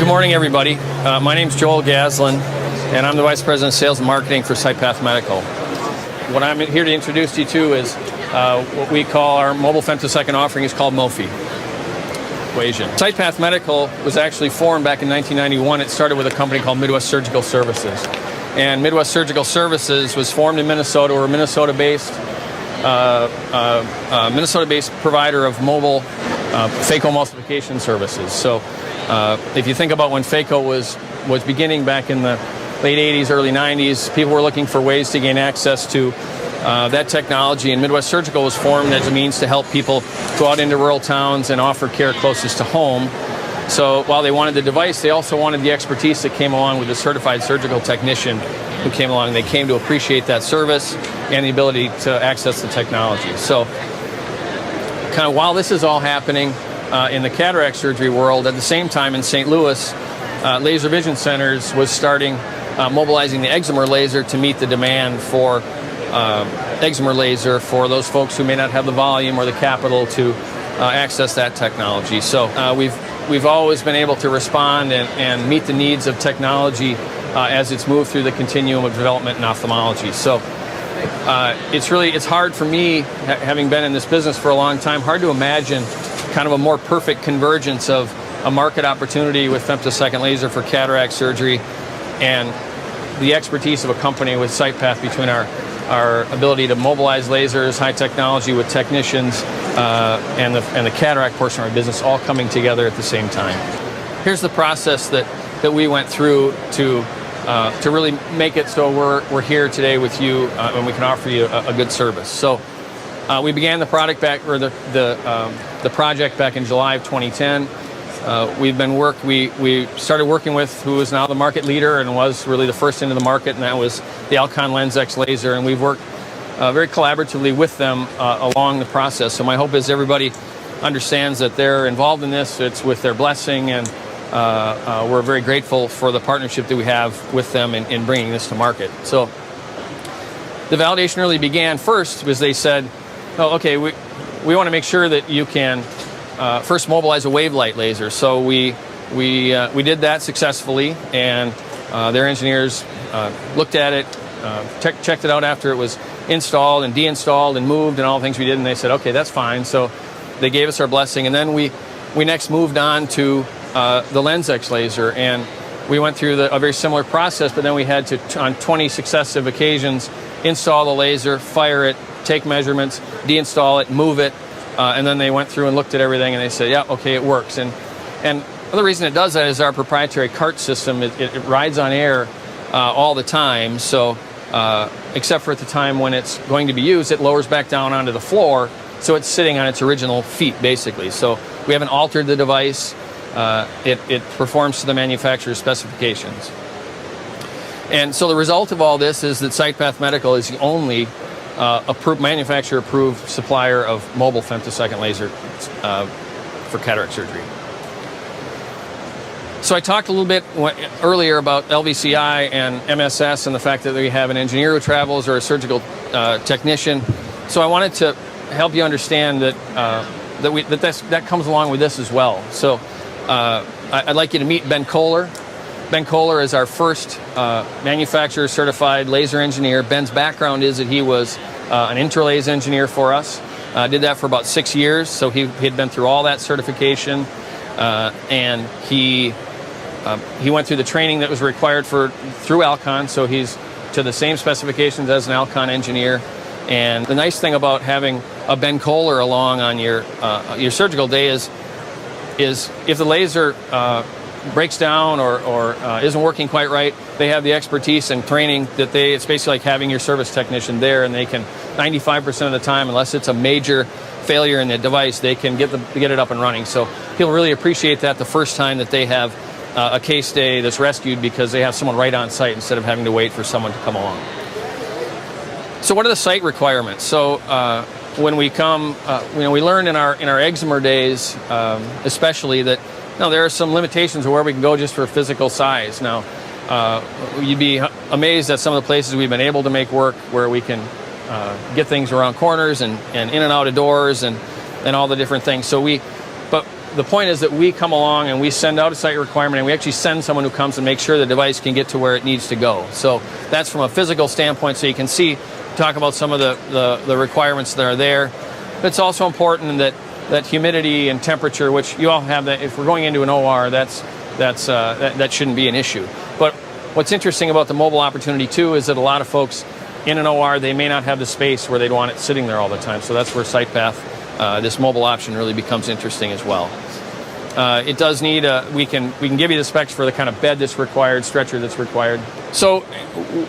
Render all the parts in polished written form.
Good morning, everybody. My name's Joel Gaslin, and I'm the Vice President of Sales and Marketing for Sightpath Medical. What I'm here to introduce you to is what we call our mobile femtosecond offering is called MOFI. Sightpath Medical was actually formed back in 1991. It started with a company called Midwest Surgical Services. And Midwest Surgical Services was formed in Minnesota. We're a Minnesota-based provider of mobile phacoemulsification services. So if you think about when phaco was beginning back in the late 80s, early 90s, people were looking for ways to gain access to that technology, and Midwest Surgical was formed as a means to help people go out into rural towns and offer care closest to home. So while they wanted the device, they also wanted the expertise that came along with the certified surgical technician who came along. They came to appreciate that service and the ability to access the technology. So kind of while this is all happening in the cataract surgery world, at the same time in St. Louis, Laser Vision Centers was starting mobilizing the excimer laser to meet the demand for excimer laser for those folks who may not have the volume or the capital to access that technology. So we've always been able to respond and meet the needs of technology as it's moved through the continuum of development in ophthalmology. So it's hard for me, having been in this business for a long time, hard to imagine kind of a more perfect convergence of a market opportunity with femtosecond laser for cataract surgery and the expertise of a company with Sightpath between our ability to mobilize lasers, high technology with technicians, and the cataract portion of our business all coming together at the same time. Here's the process that we went through to really make it so we're here today with you and we can offer you a good service. So we began the project back in July of 2010. We started working with who is now the market leader and was really the first into the market, and that was the Alcon LensX laser, and we've worked very collaboratively with them along the process. So my hope is everybody understands that they're involved in this. It's with their blessing, and we're very grateful for the partnership that we have with them in bringing this to market. So the validation really began first because they said, oh, okay, we want to make sure that you can first mobilize a wave light laser. So we did that successfully, and their engineers looked at it, checked it out after it was installed and deinstalled and moved and all the things we did, and they said, okay, that's fine. So they gave us our blessing, and then we next moved on to the LensX laser, and we went through a very similar process, but then we had to, on 20 successive occasions, install the laser, fire it, take measurements, deinstall it, move it, and then they went through and looked at everything, and they said, yeah, okay, it works. And the reason it does that is our proprietary cart system. It rides on air all the time, so except for at the time when it's going to be used, it lowers back down onto the floor, so it's sitting on its original feet, basically. So we haven't altered the device. It performs to the manufacturer's specifications. And so the result of all this is that Sightpath Medical is the only manufacturer-approved supplier of mobile femtosecond laser for cataract surgery. So I talked a little bit earlier about LVCI and MSS and the fact that we have an engineer who travels or a surgical technician. So I wanted to help you understand that comes along with this as well. So I'd like you to meet Ben Kohler. Ben Kohler is our first manufacturer-certified laser engineer. Ben's background is that he was an interlaser engineer for us. Did that for about 6 years, so he had been through all that certification, and he went through the training that was required through Alcon, so he's to the same specifications as an Alcon engineer. And the nice thing about having a Ben Kohler along on your surgical day is if the laser breaks down or isn't working quite right, they have the expertise and training that it's basically like having your service technician there, and they can 95% of the time, unless it's a major failure in the device, they can get it up and running. So people really appreciate that the first time that they have a case day that's rescued, because they have someone right on site instead of having to wait for someone to come along. So what are the site requirements? So when we come, we learn in our excimer days, especially that there are some limitations of where we can go just for physical size. Now, you'd be amazed at some of the places we've been able to make work where we can get things around corners and in and out of doors and all the different things. So but the point is that we come along and we send out a site requirement, and we actually send someone who comes and makes sure the device can get to where it needs to go. So that's from a physical standpoint, so you can see, talk about some of the requirements that are there. But it's also important that humidity and temperature, which you all have, that if we're going into an OR, that shouldn't be an issue. But what's interesting about the mobile opportunity too is that a lot of folks in an OR, they may not have the space where they'd want it sitting there all the time. So that's where Sightpath, this mobile option, really becomes interesting as well. It does need we can give you the specs for the kind of bed that's required, stretcher that's required. So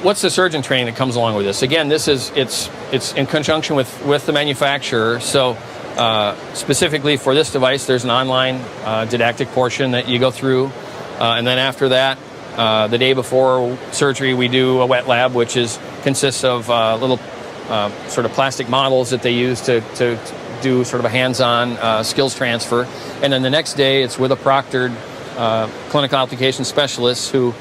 what's the surgeon training that comes along with this? Again, it's in conjunction with the manufacturer. So specifically for this device, there's an online didactic portion that you go through. And then after that, the day before surgery, we do a wet lab, which consists of little sort of plastic models that they use to do sort of a hands-on skills transfer. And then the next day, it's with a proctored clinical application specialist who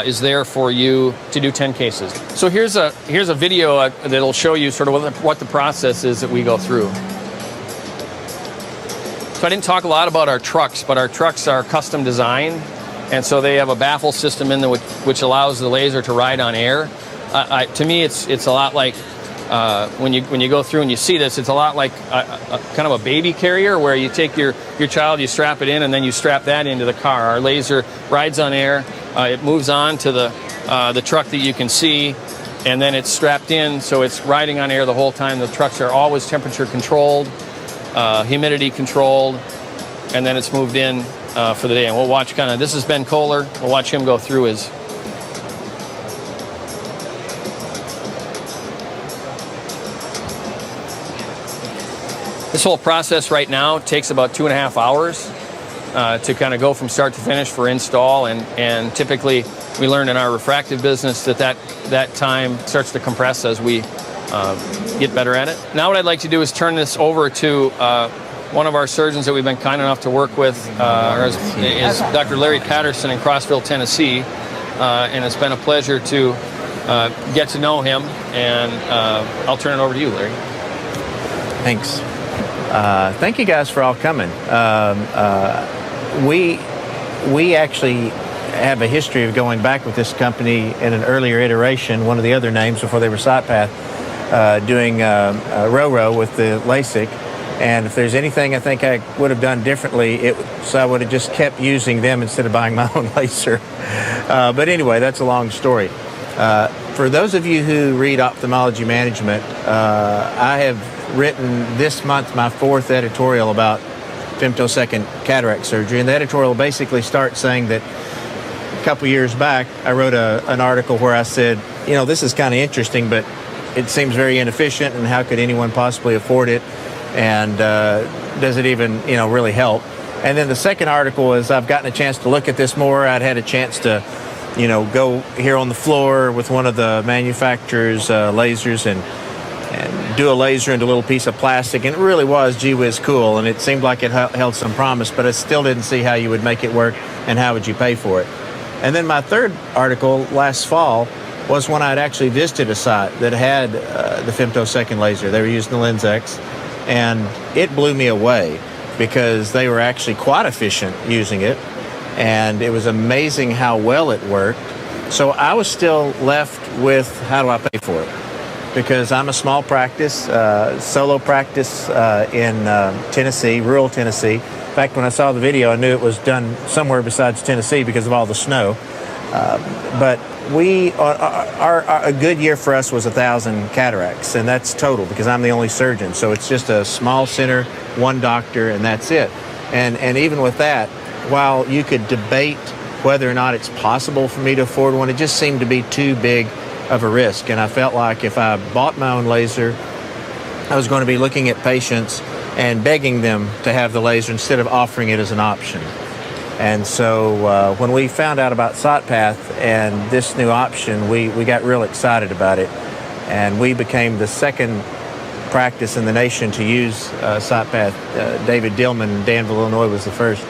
is there for you to do 10 cases. So here's a video that'll show you sort of what the process is that we go through. So I didn't talk a lot about our trucks, but our trucks are custom designed, and so they have a baffle system in there which allows the laser to ride on air. To me, it's a lot like when you go through and you see this, it's a lot like kind of a baby carrier where you take your child, you strap it in, and then you strap that into the car. Our laser rides on air. It moves on to the truck that you can see, and then it's strapped in, so it's riding on air the whole time. The trucks are always temperature controlled, humidity controlled, and then it's moved in for the day. And we'll watch this is Ben Kohler. We'll watch him go through his. This whole process right now takes about 2.5 hours to kind of go from start to finish for install, and typically we learned in our refractive business that time starts to compress as we get better at it. Now what I'd like to do is turn this over to one of our surgeons that we've been kind enough to work with is Dr. Larry Patterson in Crossville, Tennessee, and it's been a pleasure to get to know him, and I'll turn it over to you, Larry. Thanks. Thank you guys for all coming. We actually have a history of going back with this company in an earlier iteration, one of the other names before they were Sightpath, doing RoRo with the LASIK. And if there's anything I think I would have done differently, so I would have just kept using them instead of buying my own laser. But anyway, that's a long story. For those of you who read ophthalmology management, I have written this month my 4th editorial about femtosecond cataract surgery, and the editorial basically starts saying that a couple years back I wrote an article where I said, this is kind of interesting, but it seems very inefficient, and how could anyone possibly afford it, and does it even really help? And then the second article is I've gotten a chance to look at this more. I'd had a chance to go here on the floor with one of the manufacturer's lasers and do a laser into a little piece of plastic, and it really was gee whiz cool, and it seemed like it held some promise, but I still didn't see how you would make it work and how would you pay for it. And then my third article last fall was when I'd actually visited a site that had the femtosecond laser. They were using the Lens X, and it blew me away because they were actually quite efficient using it, and it was amazing how well it worked. So I was still left with, how do I pay for it? Because I'm a small practice, solo practice in Tennessee, rural Tennessee. In fact, when I saw the video, I knew it was done somewhere besides Tennessee because of all the snow. But a good year for us was 1,000 cataracts, and that's total because I'm the only surgeon. So it's just a small center, one doctor, and that's it. And even with that, while you could debate whether or not it's possible for me to afford one, it just seemed to be too big of a risk. And I felt like if I bought my own laser, I was going to be looking at patients and begging them to have the laser instead of offering it as an option. And so when we found out about Sightpath and this new option, we got real excited about it. And we became the second practice in the nation to use Sightpath. David Dillman, Danville, Illinois was the first.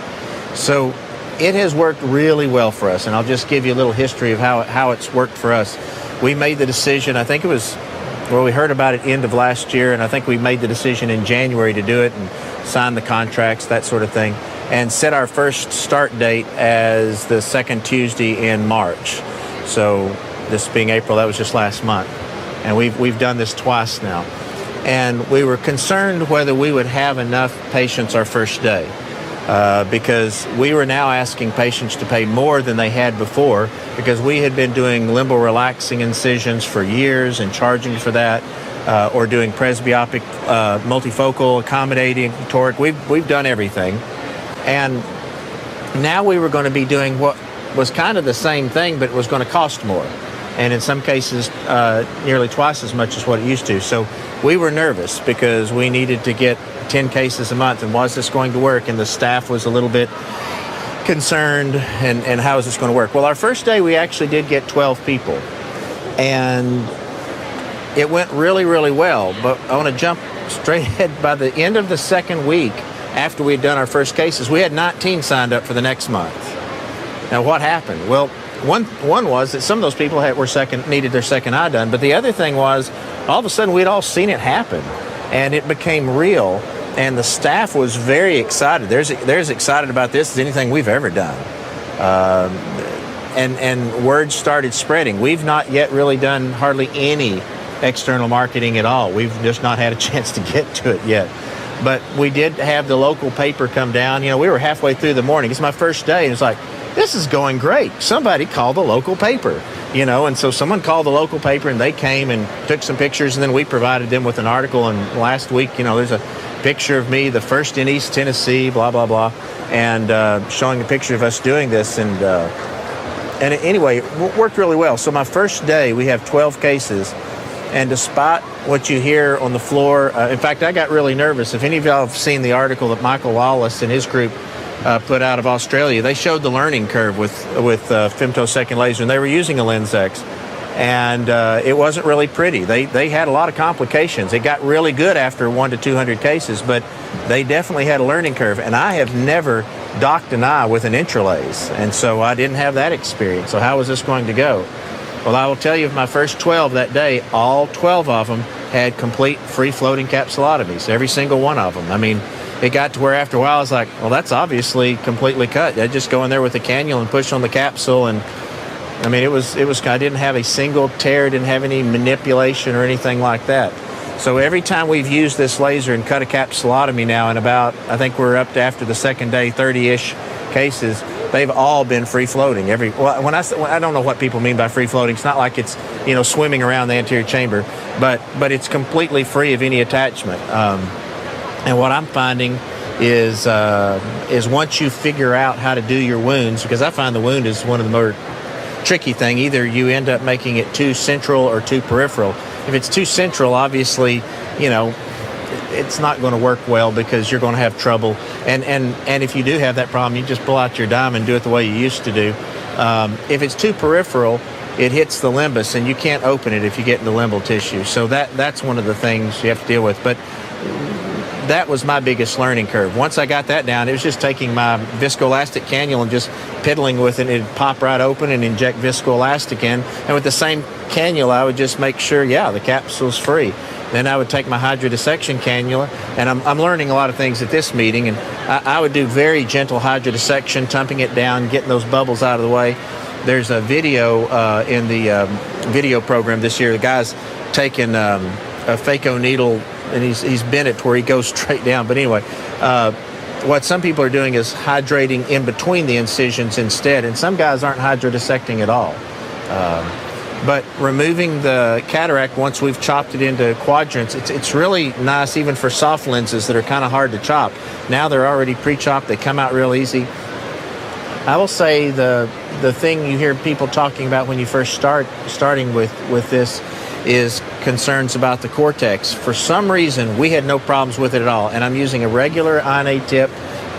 So it has worked really well for us. And I'll just give you a little history of how it's worked for us. We made the decision, I think it was, we heard about it end of last year, and I think we made the decision in January to do it and sign the contracts, that sort of thing. and set our first start date as the second Tuesday in March. So this being April, that was just last month. And we've done this twice now. And we were concerned whether we would have enough patients our first day, because we were now asking patients to pay more than they had before, because we had been doing limbal relaxing incisions for years and charging for that, or doing presbyopic multifocal accommodating toric. We've done everything. And now we were going to be doing what was kind of the same thing, but it was going to cost more. And in some cases, nearly twice as much as what it used to. So we were nervous because we needed to get 10 cases a month. And was this going to work? And the staff was a little bit concerned. And how is this going to work? Well, our first day, we actually did get 12 people. And it went really, really well. But I want to jump straight ahead. By the end of the second week, after we had done our first cases, we had 19 signed up for the next month. Now, what happened? Well, one was that some of those people needed their second eye done, but the other thing was all of a sudden we'd all seen it happen, and it became real, and the staff was very excited. They're as excited about this as anything we've ever done, and word started spreading. We've not yet really done hardly any external marketing at all. We've just not had a chance to get to it yet. But we did have the local paper come down. We were halfway through the morning. It's my first day, and it's like, this is going great. Somebody called the local paper, and so someone called the local paper, and they came and took some pictures, and then we provided them with an article. And last week, there's a picture of me, the first in East Tennessee, blah, blah, blah, and showing a picture of us doing this. And anyway, it worked really well. So my first day, we have 12 cases. And despite what you hear on the floor, in fact, I got really nervous. If any of y'all have seen the article that Michael Wallace and his group put out of Australia, they showed the learning curve with femtosecond laser, and they were using a LensX. And it wasn't really pretty. They had a lot of complications. It got really good after 1 to 200 cases, but they definitely had a learning curve. And I have never docked an eye with an intralase, and so I didn't have that experience. So how was this going to go? Well, I will tell you, of my first 12 that day, all 12 of them had complete free-floating capsulotomies, every single one of them. I mean, it got to where after a while I was like, well, that's obviously completely cut. I'd just go in there with a cannula and push on the capsule, and I mean, it was. I didn't have a single tear, didn't have any manipulation or anything like that. So every time we've used this laser and cut a capsulotomy now, in about, I think we're up to, after the second day, 30-ish cases, they've all been free-floating. I don't know what people mean by free-floating. It's not like it's, swimming around the anterior chamber, but it's completely free of any attachment. And what I'm finding is once you figure out how to do your wounds, because I find the wound is one of the more tricky thing. Either you end up making it too central or too peripheral. If it's too central, obviously, it's not going to work well because you're going to have trouble. And if you do have that problem, you just pull out your dime and do it the way you used to do. If it's too peripheral, it hits the limbus, and you can't open it if you get into limbal tissue. So that's one of the things you have to deal with. But that was my biggest learning curve. Once I got that down, it was just taking my viscoelastic cannula and just piddling with it. It'd pop right open and inject viscoelastic in. And with the same cannula, I would just make sure, the capsule's free. Then I would take my hydrodissection cannula, and I'm learning a lot of things at this meeting, and I would do very gentle hydrodissection, tumping it down, getting those bubbles out of the way. There's a video in the video program this year. The guy's taken a phaco needle, and he's bent it to where he goes straight down. But anyway, what some people are doing is hydrating in between the incisions instead, and some guys aren't hydrodissecting at all. But removing the cataract, once we've chopped it into quadrants, it's really nice even for soft lenses that are kind of hard to chop. Now they're already pre-chopped. They come out real easy. I will say the thing you hear people talking about when you first starting with this is concerns about the cortex. For some reason, we had no problems with it at all. And I'm using a regular INA tip,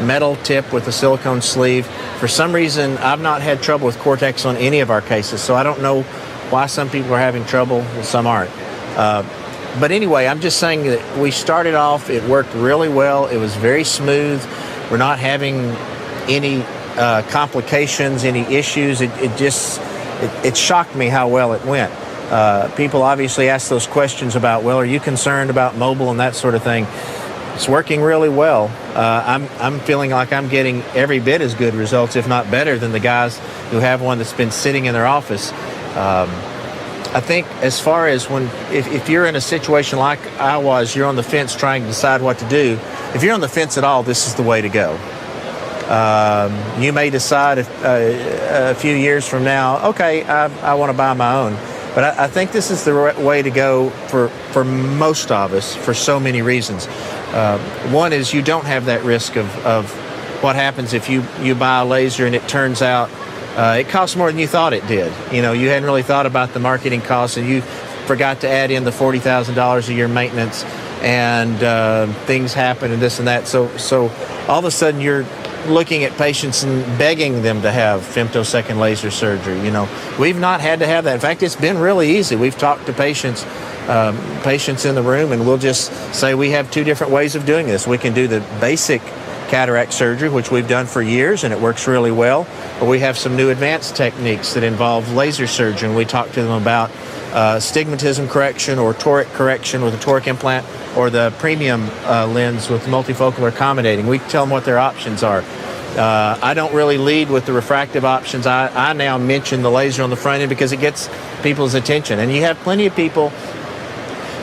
metal tip with a silicone sleeve. For some reason, I've not had trouble with cortex on any of our cases. So I don't know why some people are having trouble and some aren't. But anyway, I'm just saying that we started off, it worked really well. It was very smooth. We're not having any complications, any issues. It shocked me how well it went. People obviously ask those questions about, well, are you concerned about mobile and that sort of thing? It's working really well. I'm feeling like I'm getting every bit as good results, if not better, than the guys who have one that's been sitting in their office. I think as far as if you're in a situation like I was, you're on the fence trying to decide what to do. If you're on the fence at all, this is the way to go. You may decide a few years from now, okay, I want to buy my own. But I think this is the right way to go for most of us for so many reasons. One is you don't have that risk of what happens if you buy a laser and it turns out it costs more than you thought it did. You know, you hadn't really thought about the marketing costs, and you forgot to add in the $40,000 a year maintenance, and things happen and this and that. So all of a sudden you're looking at patients and begging them to have femtosecond laser surgery. You know, we've not had to have that. In fact, it's been really easy. We've talked to patients in the room, and we'll just say we have two different ways of doing this. We can do the basic cataract surgery, which we've done for years, and it works really well. Or we have some new advanced techniques that involve laser surgery, and we talk to them about stigmatism correction or toric correction with a toric implant, or the premium lens with multifocal accommodating. We tell them what their options are. I don't really lead with the refractive options. I now mention the laser on the front end because it gets people's attention. And you have plenty of people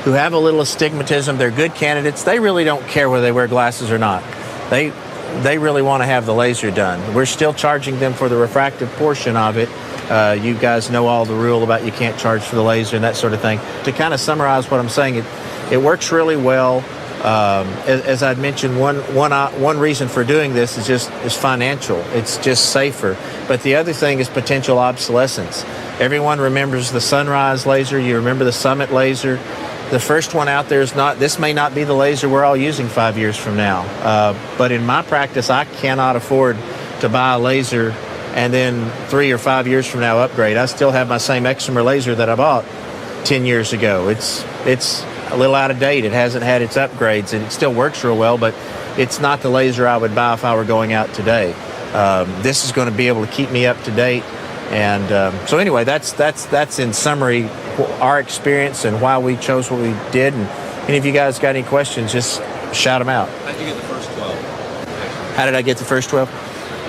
who have a little astigmatism. They're good candidates. They really don't care whether they wear glasses or not. They really want to have the laser done. We're still charging them for the refractive portion of it. You guys know all the rule about you can't charge for the laser and that sort of thing. To kind of summarize what I'm saying, it works really well. As I'd mentioned, one reason for doing this is financial. It's just safer. But the other thing is potential obsolescence. Everyone remembers the Sunrise laser. You remember the Summit laser. The first one out there this may not be the laser we're all using 5 years from now. But in my practice, I cannot afford to buy a laser and then 3 or 5 years from now upgrade. I still have my same excimer laser that I bought 10 years ago. It's a little out of date. It hasn't had its upgrades, and it still works real well, but it's not the laser I would buy if I were going out today. This is going to be able to keep me up to date. And so anyway, that's in summary our experience and why we chose what we did. And any of you guys got any questions, just shout them out. How did you get the first 12? How did I get the first 12?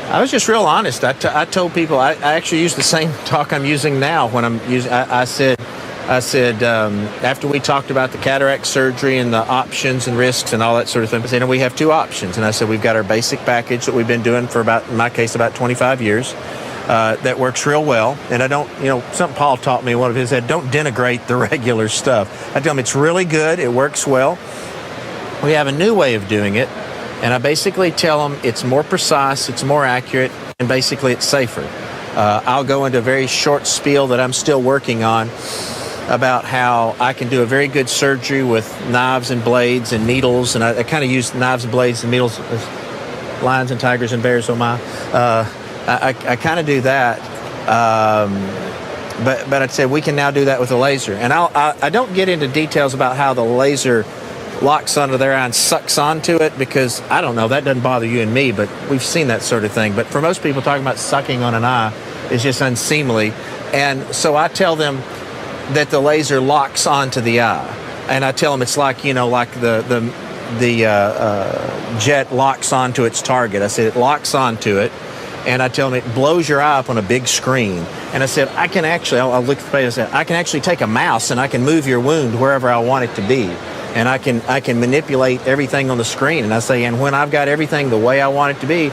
I was just real honest. I told people, I actually used the same talk I'm using now when I'm using, I said, after we talked about the cataract surgery and the options and risks and all that sort of thing, I said, we have two options. And I said, we've got our basic package that we've been doing for in my case, about 25 years. That works real well. And I don't, something Paul taught me, one of his said, don't denigrate the regular stuff. I tell him it's really good. It works well. We have a new way of doing it. And I basically tell them it's more precise, it's more accurate, and basically it's safer. I'll go into a very short spiel that I'm still working on about how I can do a very good surgery with knives and blades and needles. And I kind of use knives and blades and needles as lions and tigers and bears, oh my. I kind of do that, but I'd say we can now do that with a laser. And I don't get into details about how the laser locks onto their eye and sucks onto it, because I don't know, that doesn't bother you and me, but we've seen that sort of thing. But for most people, talking about sucking on an eye is just unseemly. And so I tell them that the laser locks onto the eye. And I tell them it's like, like the jet locks onto its target. I said it locks onto it. And I tell them it blows your eye up on a big screen. And I said, I can actually, I'll look at the patient and say, I can actually take a mouse and I can move your wound wherever I want it to be. And I can manipulate everything on the screen. And I say, and when I've got everything the way I want it to be,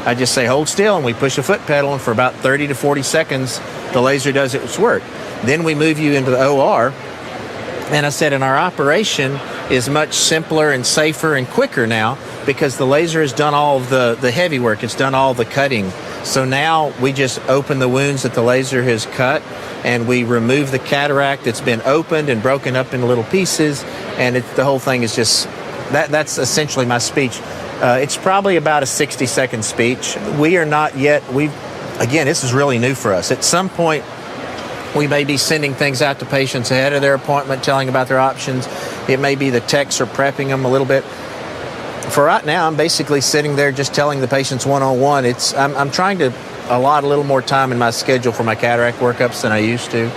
I just say, hold still, and we push a foot pedal, and for about 30 to 40 seconds, the laser does its work. Then we move you into the OR. And I said, and our operation is much simpler and safer and quicker now, because the laser has done all of the heavy work. It's done all the cutting. So now we just open the wounds that the laser has cut, and we remove the cataract that's been opened and broken up into little pieces, and the whole thing is just, that's essentially my speech. It's probably about a 60-second speech. We are not yet, again, this is really new for us. At some point, we may be sending things out to patients ahead of their appointment, telling about their options. It may be the techs are prepping them a little bit. For right now, I'm basically sitting there just telling the patients one-on-one. I'm trying to allot a little more time in my schedule for my cataract workups than I used to.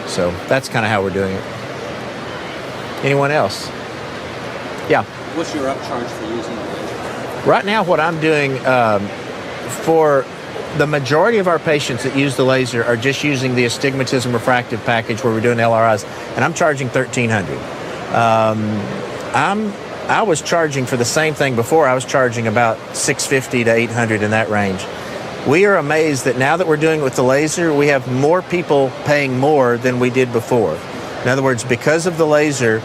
So that's kind of how we're doing it. Anyone else? Yeah. What's your upcharge for using the laser? Right now, what I'm doing for the majority of our patients that use the laser are just using the astigmatism refractive package where we're doing LRIs, and I'm charging $1,300. I was charging for the same thing before. I was charging about $650 to $800 in that range. We are amazed that now that we're doing it with the laser, we have more people paying more than we did before. In other words, because of the laser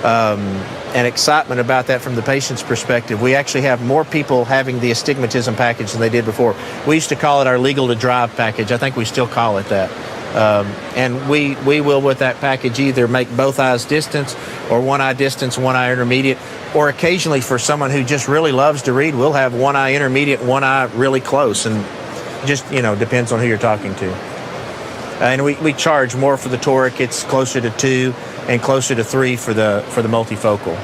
and excitement about that from the patient's perspective, we actually have more people having the astigmatism package than they did before. We used to call it our legal to drive package. I think we still call it that. And we will, with that package, either make both eyes distance or one eye distance, one eye intermediate, or occasionally for someone who just really loves to read, we'll have one eye intermediate, one eye really close, and just, depends on who you're talking to. And we charge more for the toric. It's closer to 2 and closer to 3 for the multifocal.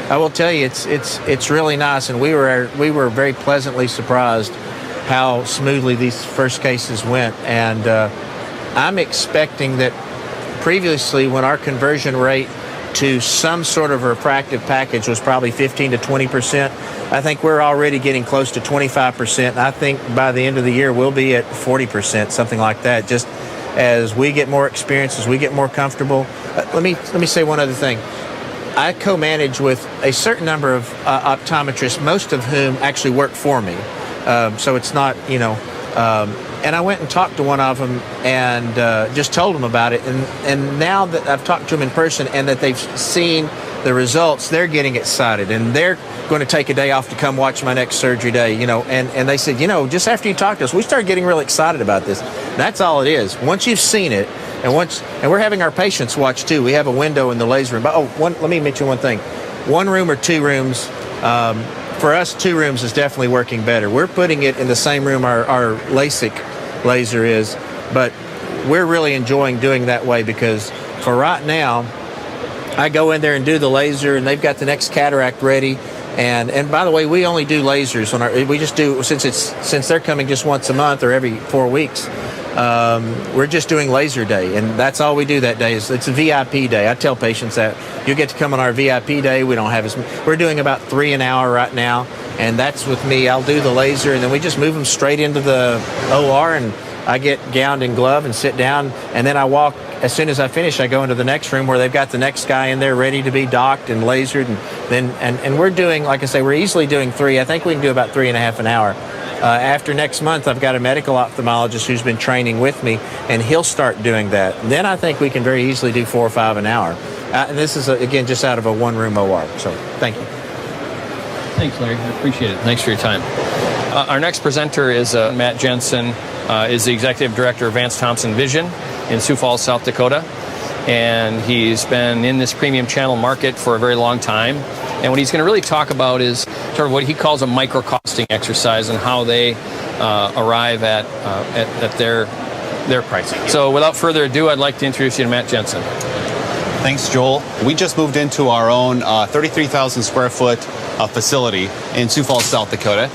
I will tell you, it's really nice, and we were very pleasantly surprised how smoothly these first cases went. And I'm expecting that previously, when our conversion rate to some sort of refractive package was probably 15 to 20%, I think we're already getting close to 25%. And I think by the end of the year, we'll be at 40%, something like that, just as we get more experience, as we get more comfortable. Let me say one other thing. I co-manage with a certain number of optometrists, most of whom actually work for me. So it's not, and I went and talked to one of them and just told them about it. And now that I've talked to them in person and that they've seen the results, they're getting excited. And they're going to take a day off to come watch my next surgery day, And they said, just after you talked to us, we started getting really excited about this. That's all it is. Once you've seen it, and we're having our patients watch too. We have a window in the laser room. Let me mention one thing. 1 room or 2 rooms. For us, 2 rooms is definitely working better. We're putting it in the same room our LASIK laser is, but we're really enjoying doing that way because for right now, I go in there and do the laser, and they've got the next cataract ready. And by the way, we only do lasers we just do since they're coming just once a month or every 4 weeks. We're just doing laser day, and that's all we do that day. It's a VIP day. I tell patients that you get to come on our VIP day. We don't have we're doing about 3 an hour right now, and that's with me. I'll do the laser, and then we just move them straight into the OR, and I get gowned and gloved and sit down, and then I walk. As soon as I finish, I go into the next room where they've got the next guy in there ready to be docked and lasered, and we're doing, like I say, we're easily doing 3. I think we can do about 3.5 an hour. After next month, I've got a medical ophthalmologist who's been training with me, and he'll start doing that. Then I think we can very easily do 4 or 5 an hour. And this is, again, just out of a 1-room OR. So thank you. Thanks, Larry. I appreciate it. Thanks for your time. Our next presenter is Matt Jensen, is the Executive Director of Vance Thompson Vision in Sioux Falls, South Dakota. And he's been in this premium channel market for a very long time. And what he's going to really talk about is sort of what he calls a micro-costing exercise and how they arrive at their pricing. So without further ado, I'd like to introduce you to Matt Jensen. Thanks, Joel. We just moved into our own 33,000 square foot facility in Sioux Falls, South Dakota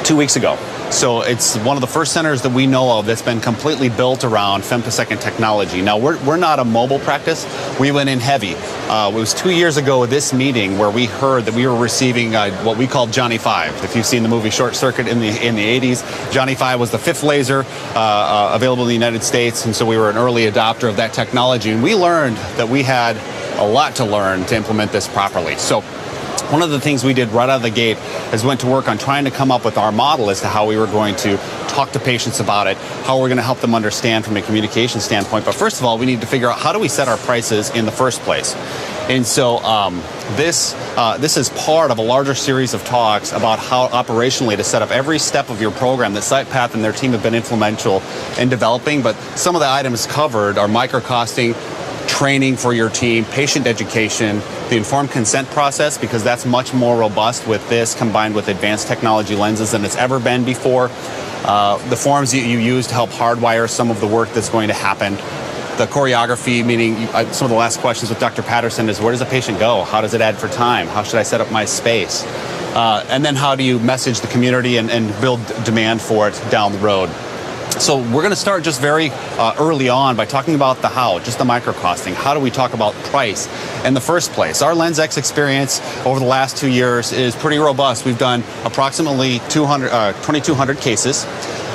2 weeks ago. So it's one of the first centers that we know of that's been completely built around femtosecond technology. Now, we're not a mobile practice. We went in heavy. It was 2 years ago at this meeting where we heard that we were receiving what we called Johnny 5. If you've seen the movie Short Circuit in the 80s, Johnny 5 was the 5th laser available in the United States, and so we were an early adopter of that technology. And we learned that we had a lot to learn to implement this properly. So one of the things we did right out of the gate is went to work on trying to come up with our model as to how we were going to talk to patients about it, how we're going to help them understand from a communication standpoint. But first of all, we need to figure out how do we set our prices in the first place. And so this is part of a larger series of talks about how operationally to set up every step of your program that Sightpath and their team have been influential in developing. But some of the items covered are micro-costing, training for your team, patient education, the informed consent process, because that's much more robust with this combined with advanced technology lenses than it's ever been before. The forms that you use to help hardwire some of the work that's going to happen. The choreography, meaning some of the last questions with Dr. Patterson is, where does a patient go? How does it add for time? How should I set up my space? And then how do you message the community and build demand for it down the road? So we're going to start just very early on by talking about the how, just the microcosting. How do we talk about price in the first place? Our LensX experience over the last 2 years is pretty robust. We've done approximately 2,200 cases.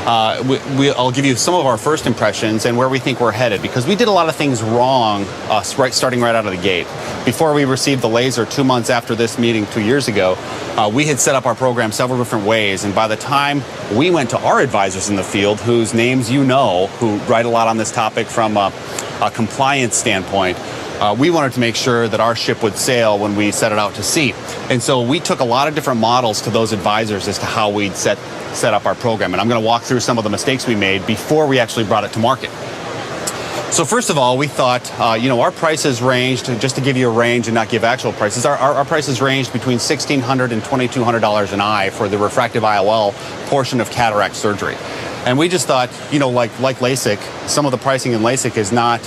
I'll give you some of our first impressions and where we think we're headed, because we did a lot of things wrong starting right out of the gate. Before we received the laser 2 months after this meeting 2 years ago, we had set up our program several different ways, and by the time we went to our advisors in the field, whose names you know, who write a lot on this topic from a compliance standpoint, we wanted to make sure that our ship would sail when we set it out to sea. And so we took a lot of different models to those advisors as to how we'd set up our program. And I'm going to walk through some of the mistakes we made before we actually brought it to market. So first of all, we thought, our prices ranged, just to give you a range and not give actual prices, our prices ranged between $1,600 and $2,200 an eye for the refractive IOL portion of cataract surgery. And we just thought, like LASIK, some of the pricing in LASIK is not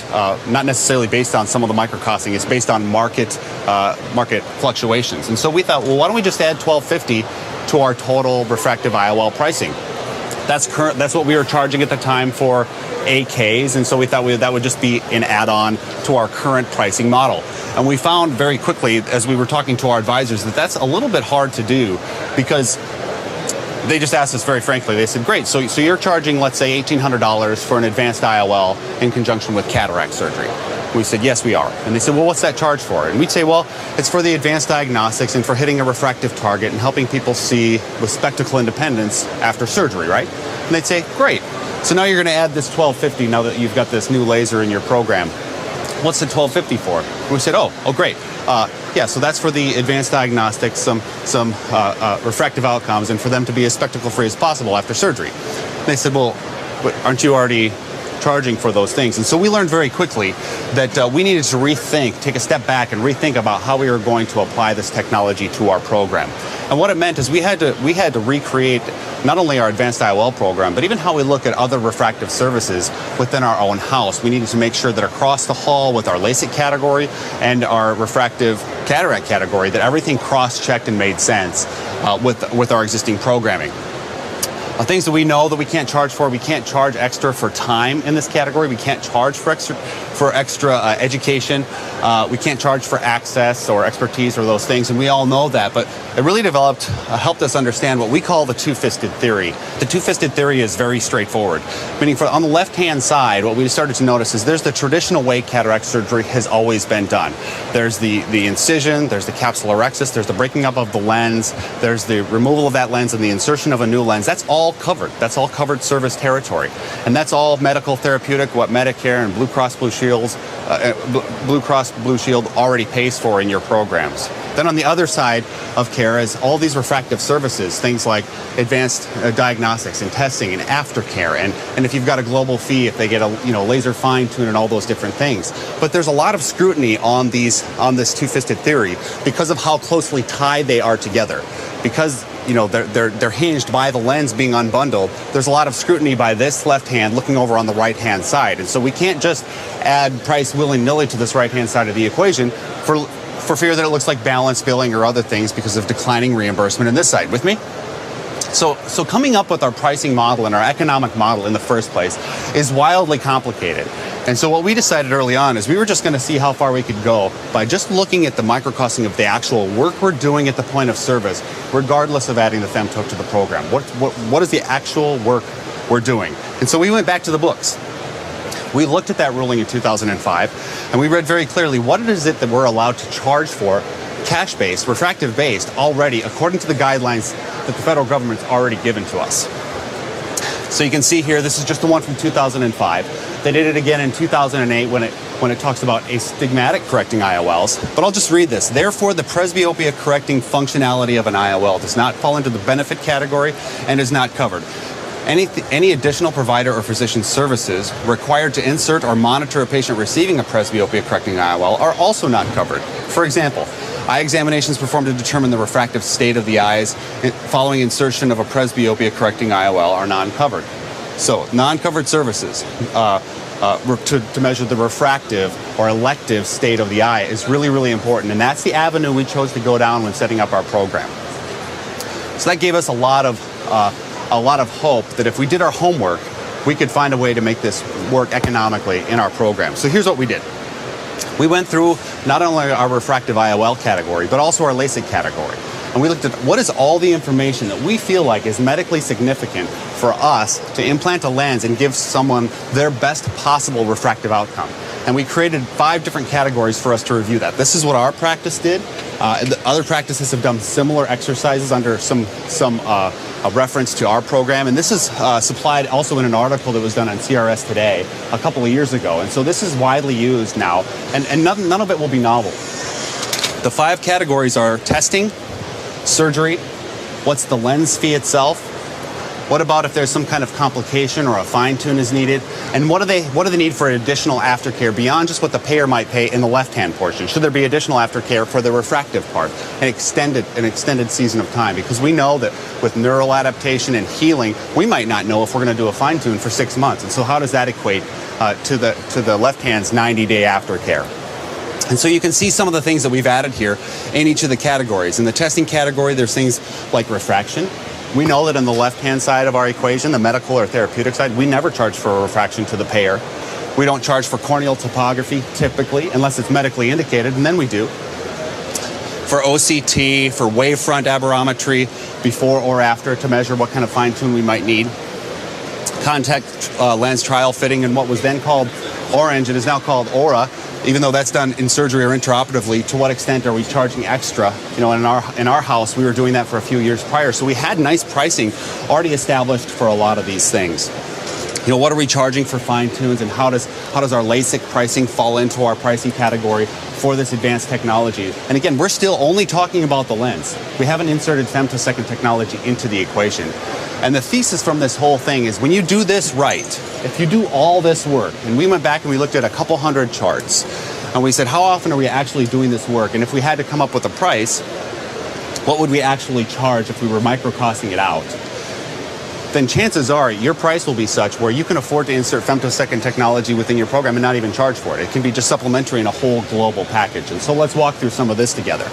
necessarily based on some of the microcosting. It's based on market fluctuations. And so we thought, well, why don't we just add $1,250 to our total refractive IOL pricing? That's what we were charging at the time for AKs, and so we thought that would just be an add-on to our current pricing model. And we found very quickly, as we were talking to our advisors, that that's a little bit hard to do, because they just asked us very frankly. They said, great, so you're charging, let's say, $1,800 for an advanced IOL in conjunction with cataract surgery. We said, yes, we are. And they said, well, what's that charge for? And we'd say, well, it's for the advanced diagnostics and for hitting a refractive target and helping people see with spectacle independence after surgery, right? And they'd say, great. So now you're going to add this $1,250 now that you've got this new laser in your program. What's the $1,250 for? And we said, oh, great. So that's for the advanced diagnostics, some refractive outcomes, and for them to be as spectacle-free as possible after surgery. And they said, well, but aren't you already charging for those things? And so we learned very quickly that we needed to take a step back and rethink about how we were going to apply this technology to our program. And what it meant is we had to recreate not only our advanced IOL program, but even how we look at other refractive services within our own house. We needed to make sure that across the hall with our LASIK category and our refractive cataract category, that everything cross-checked and made sense with our existing programming. Things that we know that we can't charge for. We can't charge extra for time in this category. We can't charge for extra education. We can't charge for access or expertise or those things, and we all know that. But it really helped us understand what we call the two-fisted theory. The two-fisted theory is very straightforward, meaning on the left-hand side, what we started to notice is there's the traditional way cataract surgery has always been done. There's the incision, there's the capsulorhexis, there's the breaking up of the lens, there's the removal of that lens and the insertion of a new lens. That's all covered. That's all covered service territory. And that's all medical therapeutic, what Medicare and Blue Cross Blue Shield already pays for in your programs. Then on the other side of care is all these refractive services, things like advanced diagnostics and testing and aftercare, and if you've got a global fee, if they get a laser fine tune and all those different things. But there's a lot of scrutiny on this two-fisted theory because of how closely tied they are together. Because they're hinged by the lens being unbundled, there's a lot of scrutiny by this left hand looking over on the right hand side. And so we can't just add price willy-nilly to this right hand side of the equation for fear that it looks like balance billing or other things because of declining reimbursement in this side. With me? So coming up with our pricing model and our economic model in the first place is wildly complicated. And so what we decided early on is we were just going to see how far we could go by just looking at the microcosting of the actual work we're doing at the point of service, regardless of adding the femtoke to the program. What is the actual work we're doing? And so we went back to the books. We looked at that ruling in 2005, and we read very clearly what is it that we're allowed to charge for, cash-based, refractive-based, already, according to the guidelines that the federal government's already given to us. So you can see here, this is just the one from 2005. They did it again in 2008 when it talks about astigmatic correcting IOLs. But I'll just read this. Therefore, the presbyopia correcting functionality of an IOL does not fall into the benefit category and is not covered. Any additional provider or physician services required to insert or monitor a patient receiving a presbyopia correcting IOL are also not covered. For example, eye examinations performed to determine the refractive state of the eyes following insertion of a presbyopia correcting IOL are non-covered. So, non-covered services to measure the refractive or elective state of the eye is really, really important, and that's the avenue we chose to go down when setting up our program. So that gave us a lot of hope that if we did our homework, we could find a way to make this work economically in our program. So here's what we did. We went through not only our refractive IOL category, but also our LASIK category. And we looked at what is all the information that we feel like is medically significant for us to implant a lens and give someone their best possible refractive outcome. And we created 5 different categories for us to review that. This is what our practice did. Other practices have done similar exercises under some a reference to our program. And this is supplied also in an article that was done on CRS Today a couple of years ago. And so this is widely used now, and none of it will be novel. The 5 categories are testing, surgery, what's the lens fee itself, what about if there's some kind of complication or a fine tune is needed, and what do they need for additional aftercare beyond just what the payer might pay in the left-hand portion? Should there be additional aftercare for the refractive part, an extended season of time? Because we know that with neural adaptation and healing, we might not know if we're going to do a fine tune for 6 months. And so how does that equate to the left hand's 90-day aftercare? And so you can see some of the things that we've added here in each of the categories. In the testing category, there's things like refraction. We know that on the left-hand side of our equation, the medical or therapeutic side, we never charge for a refraction to the payer. We don't charge for corneal topography typically, unless it's medically indicated, and then we do. For OCT, for wavefront aberrometry, before or after to measure what kind of fine-tune we might need. Contact lens trial fitting and what was then called Orange and is now called Aura. Even though that's done in surgery or intraoperatively, to what extent are we charging extra? You know, in our house, we were doing that for a few years prior. So we had nice pricing already established for a lot of these things. You know, what are we charging for fine tunes, and how does our LASIK pricing fall into our pricing category for this advanced technology? And again, we're still only talking about the lens. We haven't inserted femtosecond technology into the equation. And the thesis from this whole thing is when you do this right, if you do all this work, and we went back and we looked at a couple hundred charts, and we said, how often are we actually doing this work? And if we had to come up with a price, what would we actually charge if we were microcosting it out? Then chances are your price will be such where you can afford to insert femtosecond technology within your program and not even charge for it. It can be just supplementary in a whole global package. And so let's walk through some of this together.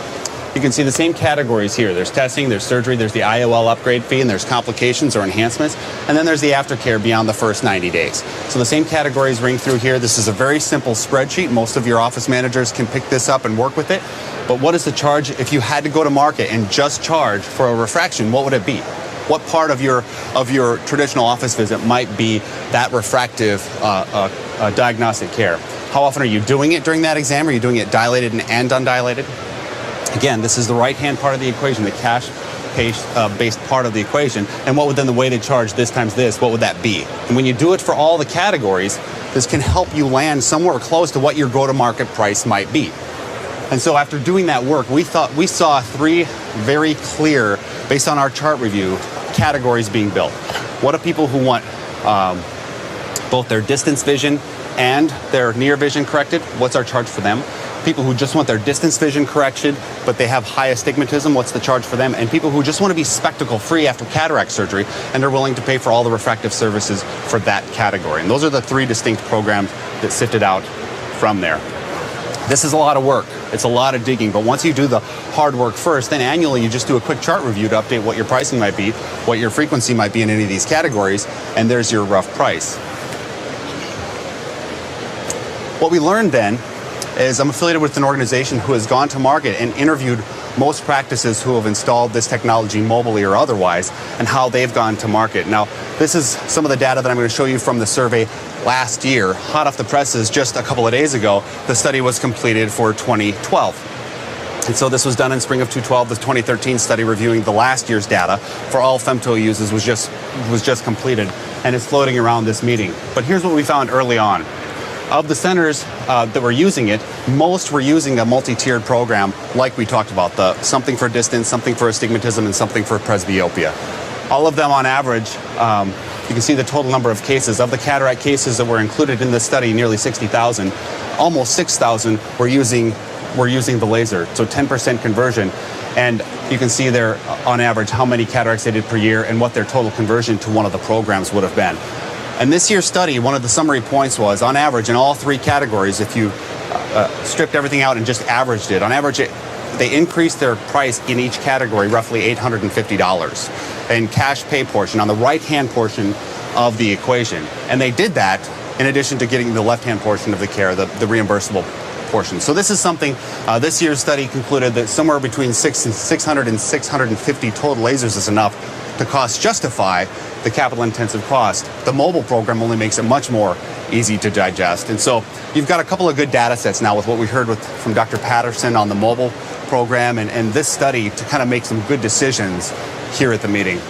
You can see the same categories here. There's testing, there's surgery, there's the IOL upgrade fee, and there's complications or enhancements. And then there's the aftercare beyond the first 90 days. So the same categories ring through here. This is a very simple spreadsheet. Most of your office managers can pick this up and work with it. But what is the charge if you had to go to market and just charge for a refraction? What would it be? What part of your traditional office visit might be that refractive diagnostic care? How often are you doing it during that exam? Are you doing it dilated and undilated? Again, this is the right-hand part of the equation, the cash-based part of the equation. And what would then the weighted charge this times this, what would that be? And when you do it for all the categories, this can help you land somewhere close to what your go-to-market price might be. And so after doing that work, we saw 3 very clear, based on our chart review, categories being built. What are people who want both their distance vision and their near vision corrected? What's our charge for them? People who just want their distance vision corrected, but they have high astigmatism, what's the charge for them? And people who just want to be spectacle free after cataract surgery and are willing to pay for all the refractive services for that category. And those are the 3 distinct programs that sifted out from there. This is a lot of work. It's a lot of digging, but once you do the hard work first, then annually you just do a quick chart review to update what your pricing might be, what your frequency might be in any of these categories, and there's your rough price. What we learned then is I'm affiliated with an organization who has gone to market and interviewed most practices who have installed this technology mobily or otherwise and how they've gone to market. Now, this is some of the data that I'm going to show you from the survey last year, hot off the presses just a couple of days ago. The study was completed for 2012. And so this was done in spring of 2012. The 2013 study reviewing the last year's data for all femto uses was just completed, and it's floating around this meeting. But here's what we found early on. Of the centers that were using it, most were using a multi-tiered program like we talked about, the something for distance, something for astigmatism, and something for presbyopia. All of them on average, you can see the total number of cases. Of the cataract cases that were included in this study, nearly 60,000, almost 6,000 were using the laser, so 10% conversion. And you can see there, on average, how many cataracts they did per year and what their total conversion to one of the programs would have been. And this year's study, one of the summary points was, on average, in all 3 categories, if you stripped everything out and just averaged it, on average, they increased their price in each category roughly $850. And cash pay portion, on the right-hand portion, of the equation. And they did that in addition to getting the left-hand portion of the care, the reimbursable portion. So this is something, this year's study concluded that somewhere between 600 and 650 total lasers is enough to cost justify the capital intensive cost. The mobile program only makes it much more easy to digest. And so you've got a couple of good data sets now with what we heard from Dr. Patterson on the mobile program and this study to kind of make some good decisions here at the meeting.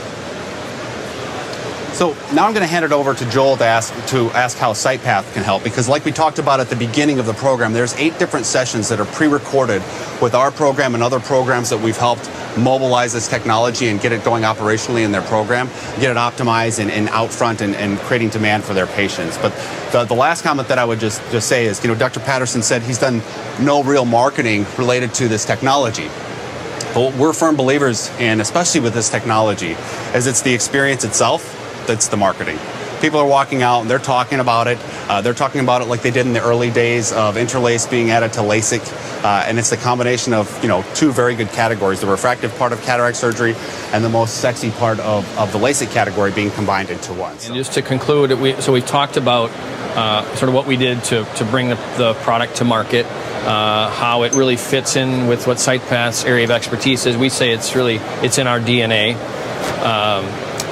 So now I'm going to hand it over to Joel to ask how Sightpath can help, because like we talked about at the beginning of the program, there's 8 different sessions that are pre-recorded with our program and other programs that we've helped mobilize this technology and get it going operationally in their program, get it optimized and out front and creating demand for their patients. But the last comment that I would just say is, Dr. Patterson said he's done no real marketing related to this technology. But what we're firm believers in, especially with this technology, is it's the experience itself that's the marketing. People are walking out and they're talking about it. They're talking about it like they did in the early days of interlace being added to LASIK. And it's the combination of 2 very good categories, the refractive part of cataract surgery and the most sexy part of the LASIK category being combined into one. And just to conclude, we've talked about sort of what we did to bring the product to market, how it really fits in with what Sightpath's area of expertise is. We say it's in our DNA.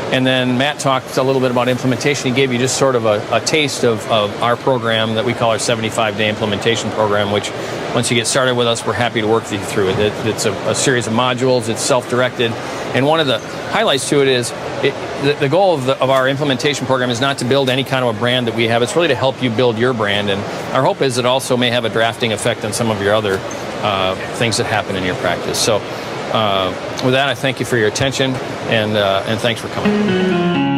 And then Matt talked a little bit about implementation. He gave you just sort of a taste of our program that we call our 75-day implementation program, which once you get started with us, we're happy to work you through it. It's a series of modules. It's self-directed. And one of the highlights to it is the goal of our implementation program is not to build any kind of a brand that we have. It's really to help you build your brand. And our hope is it also may have a drafting effect on some of your other things that happen in your practice. So with that, I thank you for your attention, and thanks for coming.